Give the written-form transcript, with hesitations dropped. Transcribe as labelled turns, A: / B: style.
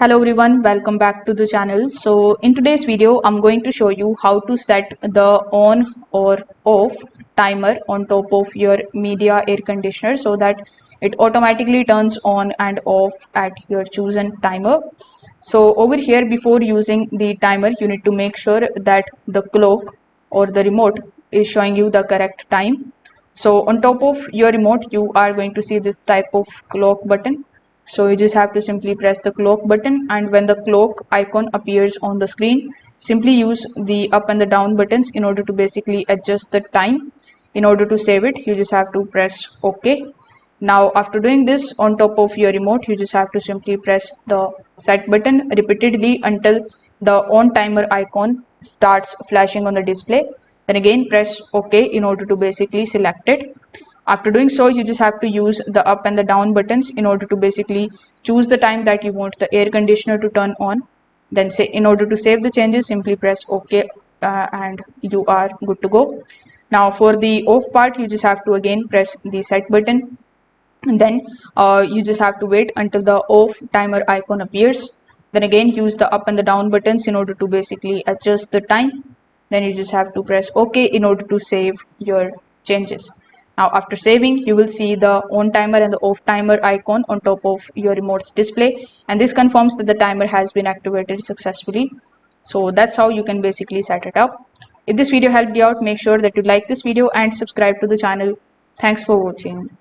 A: Hello everyone, welcome back to the channel. So in today's video, I'm going to show you how to set the on or off timer on top of your Midea air conditioner so that it automatically turns on and off at your chosen timer. So over here, before using the timer, you need to make sure that the clock or the remote is showing you the correct time. So on top of your remote, you are going to see this type of clock button. So you just have to simply press the clock button, and when the clock icon appears on the screen, simply use the up and the down buttons in order to basically adjust the time. In order to save it, you just have to press OK. Now after doing this, on top of your remote, you just have to simply press the set button repeatedly until the on timer icon starts flashing on the display. Then again press OK in order to basically select it. After doing so, you just have to use the up and the down buttons in order to basically choose the time that you want the air conditioner to turn on. Then say in order to save the changes, simply press OK and you are good to go. Now for the off part, you just have to again press the set button, and then you just have to wait until the off timer icon appears. Then again use the up and the down buttons in order to basically adjust the time. Then you just have to press OK in order to save your changes. Now after saving, you will see the on timer and the off timer icon on top of your remote's display, and this confirms that the timer has been activated successfully. So that's how you can basically set it up. If this video helped you out, make sure that you like this video and subscribe to the channel. Thanks for watching.